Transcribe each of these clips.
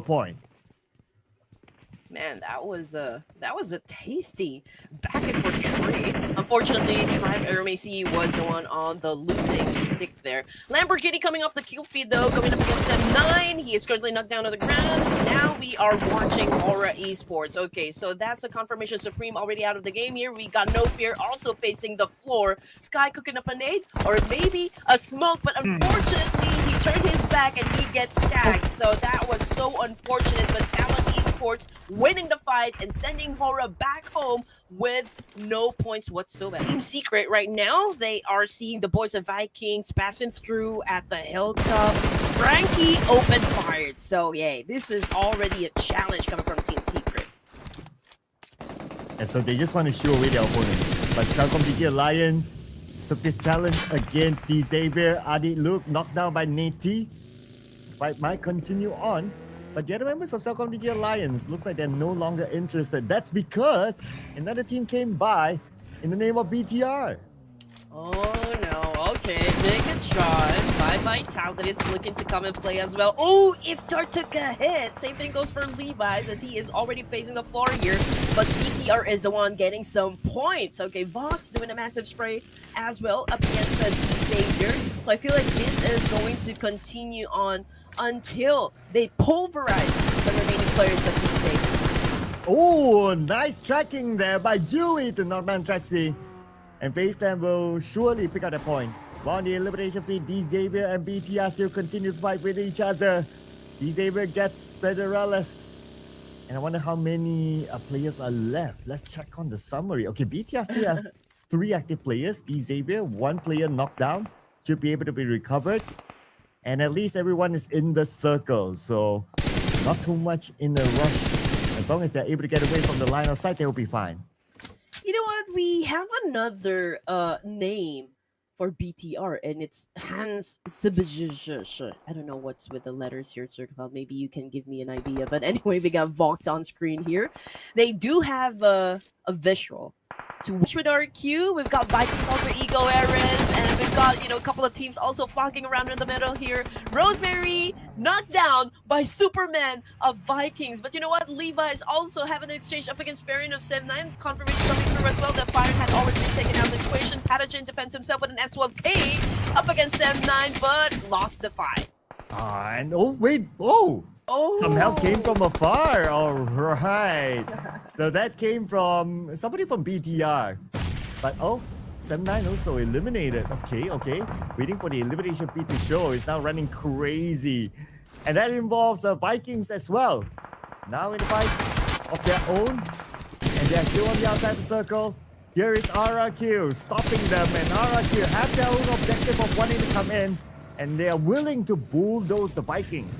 point. Man, that was a tasty back and forth trade. Unfortunately, Tribe RMAC was the one on the losing stick there. Lamborghini coming off the kill feed though, going up against M9. He is currently knocked down to the ground. Now we are watching Aura Esports. Okay, so that's a confirmation. Supreme already out of the game here. We got No Fear also facing the floor. Sky cooking up a nade or maybe a smoke, but unfortunately he turned his back and he gets tagged. So that was so unfortunate. But Talon Esports winning the fight and sending Hora back home with no points whatsoever. Team Secret right now, they are seeing the boys of Vikings passing through at the hilltop. Frankie open fired. So yeah, this is already a challenge coming from Team Secret. And so they just want to shoo away their opponents. But Southcom DG Alliance took this challenge against the Xavier. Adi Luke knocked down by Nate. Fight might continue on. But the other members of Southcom DG Alliance looks like they're no longer interested. That's because another team came by in the name of BTR. Oh no, okay, take a shot. Bye-bye Talon is looking to come and play as well. Oh, Iftar took a hit. Same thing goes for Levi's as he is already facing the floor here. But BTR is the one getting some points. Okay, Vox doing a massive spray as well up against the Savior. So I feel like this is going to continue on until they pulverize the remaining players of the Savior. Oh, nice tracking there by Dewey to knock down Traxi. And FaceTime will surely pick up the point. While on the elimination feed, D Xavier and BTR still continue to fight with each other. D Xavier gets Federales. And I wonder how many players are left. Let's check on the summary. Okay, BTR still have 3 active players. D Xavier, 1 player knocked down. Should be able to be recovered. And at least everyone is in the circle. So not too much in a rush. As long as they're able to get away from the line of sight, they'll be fine. You know what? We have another name for BTR, and it's Hans Sibajj. I don't know what's with the letters here, Circle. Maybe you can give me an idea. But anyway, we got Vox on screen here. They do have a visual to watch with RQ. We've got Vikings Alter Ego Errands, and we've got, a couple of teams also flocking around in the middle here. Rosemary knocked down by Superman of Vikings. But you know what? Levi's also having an exchange up against Varian of 7-9. Confirmation coming through as well. The fire had already been taken out of the equation. Pathogen defends himself with an S12K up against 7-9, but lost the fight. And wait, some help came from afar. All right. So that came from somebody from BTR. But 7-9 also eliminated. Okay. Waiting for the elimination feed to show. It's now running crazy. And that involves Vikings as well. Now in the fight of their own. And they're still on the outside of the circle. Here is RRQ stopping them. And RRQ have their own objective of wanting to come in. And they are willing to bulldoze the Vikings.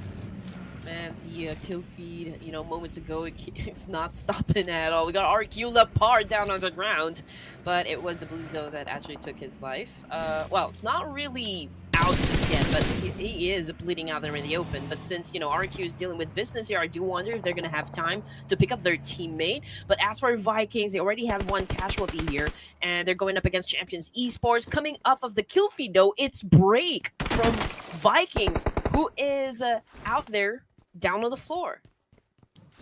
Man, the kill feed, moments ago, it's not stopping at all. We got RQ Lepar down on the ground, but it was the Blue Zone that actually took his life. Well, not really out yet, but he is bleeding out there in the open. But since, RQ is dealing with business here, I do wonder if they're going to have time to pick up their teammate. But as for Vikings, they already have 1 casualty here, and they're going up against Champions Esports. Coming off of the kill feed, though, it's Break from Vikings, who is out there down on the floor.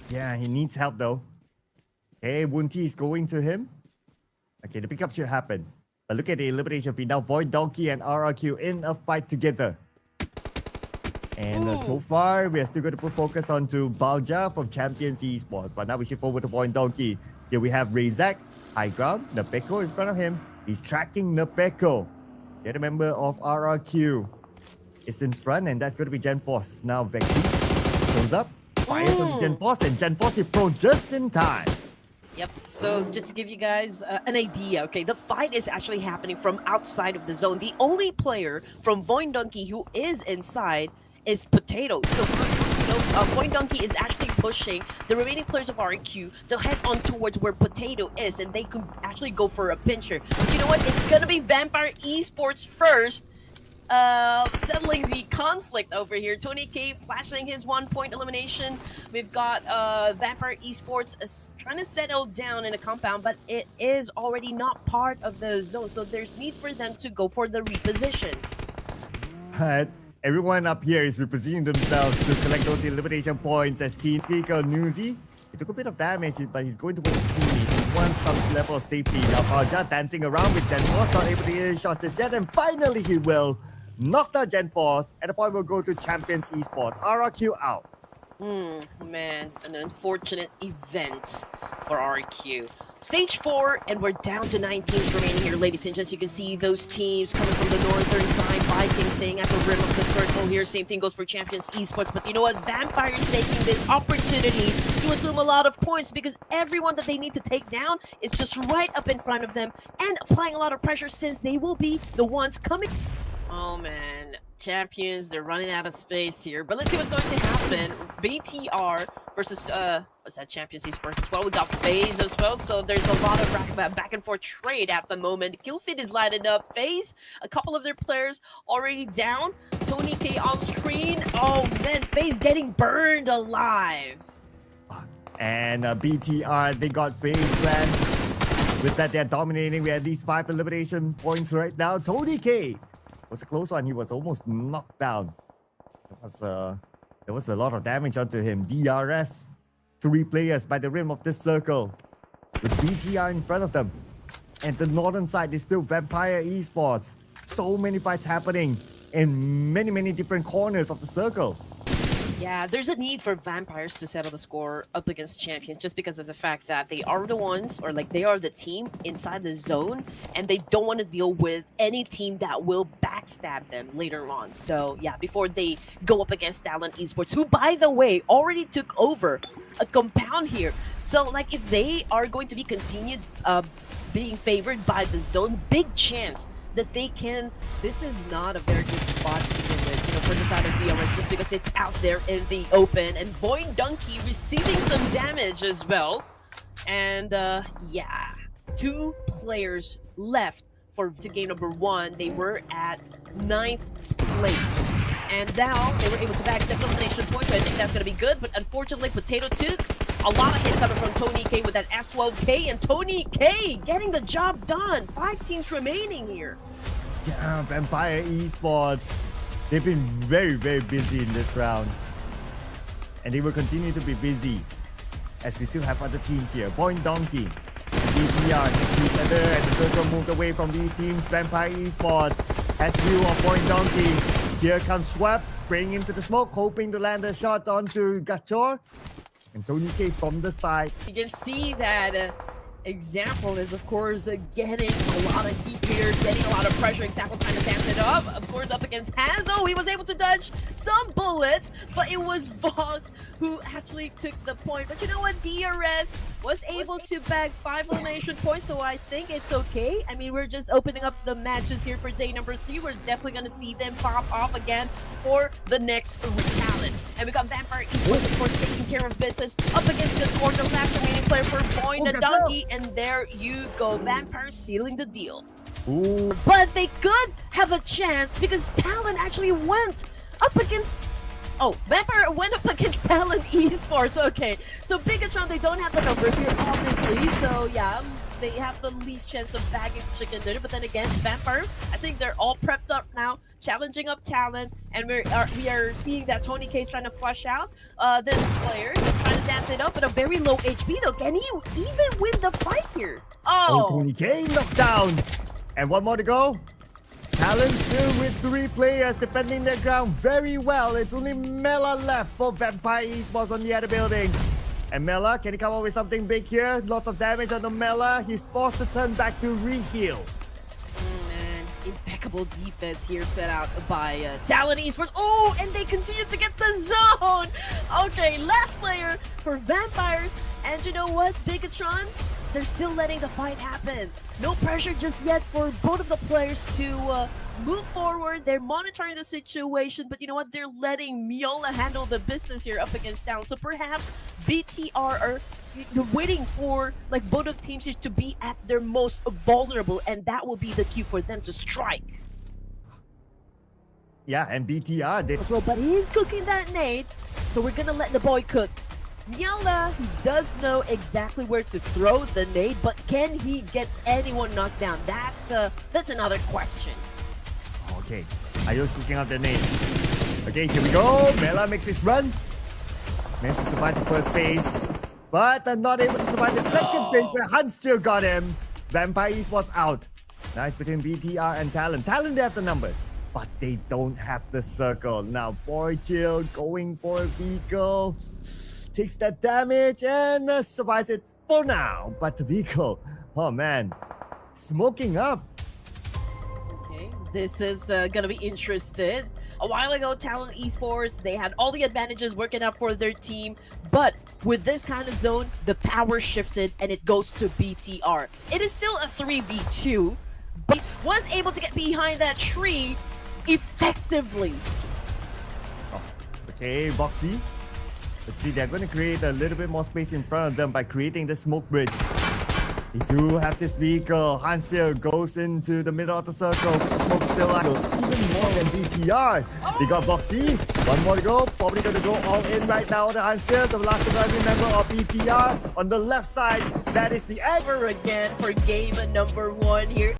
Yeah, he needs help though. Hey, Wunti is going to him. Okay, the pickup should happen. But look at the elimination feed now. Void Donkey and RRQ in a fight together. And so far, we are still going to put focus onto Balja from Champions Esports. But now we shift over to Void Donkey. Here we have Razak, high ground, Nepeko in front of him. He's tracking Nepeko. The other member of RRQ is in front, and that's going to be Gen Force. Now Vexi goes up, fires on Gen Force, and Gen Force is pro just in time. Yep, so just to give you guys an idea, okay, the fight is actually happening from outside of the zone. The only player from Void Donkey who is inside is Potato. So, Void Donkey is actually pushing the remaining players of RQ to head on towards where Potato is, and they could actually go for a pincher. But you know what? It's gonna be Vampire Esports first. Settling the conflict over here. 20K flashing his 1-point elimination. We've got Vampire Esports trying to settle down in a compound, but it is already not part of the zone, so there's need for them to go for the reposition. But Everyone up here is repositioning themselves to collect those elimination points as team speaker Newsy. He took a bit of damage, but he's going towards his teammate. He wants some level of safety. Now Palja dancing around with Gen Force, not able to get any shots just yet, and finally he will. Knocked out Gen Force, and the point will go to Champions Esports. RRQ out. Man, an unfortunate event for RQ. Stage 4, and we're down to 9 teams remaining here, ladies and gents. You can see those teams coming from the northern side. Vikings staying at the rim of the circle here. Same thing goes for Champions Esports. But you know what? Vampires taking this opportunity to assume a lot of points because everyone that they need to take down is just right up in front of them and applying a lot of pressure since they will be the ones coming. Oh man, Champions, they're running out of space here. But let's see what's going to happen. BTR versus, what's that, Champions Esports as well. We got FaZe as well, so there's a lot of back and forth trade at the moment. Killfeed is lighted up. FaZe, a couple of their players already down. Tony K on screen. Oh man, FaZe getting burned alive. And BTR, they got FaZe clan. With that, they're dominating. We have these 5 elimination points right now. Tony K was a close one. He was almost knocked down. There was a lot of damage onto him. DRS, 3 players by the rim of this circle with BTR in front of them. And the northern side is still Vampire Esports. So many fights happening in many different corners of the circle. Yeah, there's a need for Vampires to settle the score up against Champions just because of the fact that they are the ones, or like they are the team inside the zone, and they don't want to deal with any team that will backstab them later on. So yeah, before they go up against Talon Esports, who by the way already took over a compound here. So like if they are going to be continued being favored by the zone, big chance that they can. This is not a very good spot to begin with, you know, for the side of DRS, just because it's out there in the open, and Boing Donkey receiving some damage as well. And yeah, 2 players left to game number 1. They were at 9th place, and now they were able to bag 7 elimination points, so I think that's going to be good. But unfortunately, Potato took a lot of hits coming from Tony K with that S12K, and Tony K getting the job done. 5 teams remaining here. Yeah, Vampire Esports, they've been very busy in this round. And they will continue to be busy as we still have other teams here. Point Donkey, BTR next to each other, and the circle moved away from these teams. Vampire Esports has view of Point Donkey. Here comes Schwab, spraying into the smoke, hoping to land a shot onto Gachor. And Tony K from the side. You can see that Example is, of course, getting a lot of heat here, getting a lot of pressure. Example trying to dance it up. Of course, up against Hanzo. He was able to dodge some bullets, but it was Vox who actually took the point. But you know what? DRS was able to bag 5 elimination points, so I think it's okay. I mean, we're just opening up the matches here for day number 3. We're definitely going to see them pop off again for the next challenge. And we got Vampire Esports, of course, taking care of business up against the corner last remaining player for Boing the Donkey. And there you go, Vampire sealing the deal. Ooh. But they could have a chance because Talon actually went up against... Oh, Vampire went up against Talon Esports. Okay, so Bigatron, they don't have the numbers here, obviously. So yeah, they have the least chance of bagging chicken dinner. But then again, Vampire, I think they're all prepped up now, challenging up Talon, and we are seeing that Tony K is trying to flush out this player, trying to dance it up at a very low HP though. Can he even win the fight here? Oh, Tony K knocked down, and 1 more to go. Talon still with 3 players defending their ground very well. It's only Mela left for Vampire Esports on the other building. And Mela, can he come up with something big here? Lots of damage on the Mela. He's forced to turn back to re-heal. Man, impeccable defense here set out by Talon Esports. Oh, and they continue to get the zone. Okay, last player for Vampires. And you know what, Bigatron? They're still letting the fight happen. No pressure just yet for both of the players to move forward. They're monitoring the situation, but you know what? They're letting Miola handle the business here up against Talon. So perhaps BTR are waiting for like both of teams to be at their most vulnerable, and that will be the cue for them to strike. Yeah, and BTR did. Well, but he's cooking that nade, so we're gonna let the boy cook. Miola, he does know exactly where to throw the nade, but can he get anyone knocked down? That's another question. Okay, Ayo's cooking up the nade. Okay, here we go. Mela makes his run. Managed to survive the first phase, but not able to survive the second phase where Hunt still got him. Vampire Esports out. Nice between BTR and Talon. Talon, they have the numbers, but they don't have the circle. Now, Boy Chill going for a vehicle. Takes that damage and survives it for now. But the vehicle, oh man, smoking up. Okay, this is gonna be interesting. A while ago, Talon Esports, they had all the advantages working out for their team, but with this kind of zone, the power shifted and it goes to BTR. It is still a 3v2, but he was able to get behind that tree effectively. Oh, okay, Boxy. Let's see, they're going to create a little bit more space in front of them by creating the smoke bridge. They do have this vehicle. Hansil goes into the middle of the circle. Smoke still goes even more than BTR. They got Boxy. One more to go. Probably going to go all in right now on the Hansil. The last surviving member of BTR on the left side. That is the edge. Over again for game number 1 here.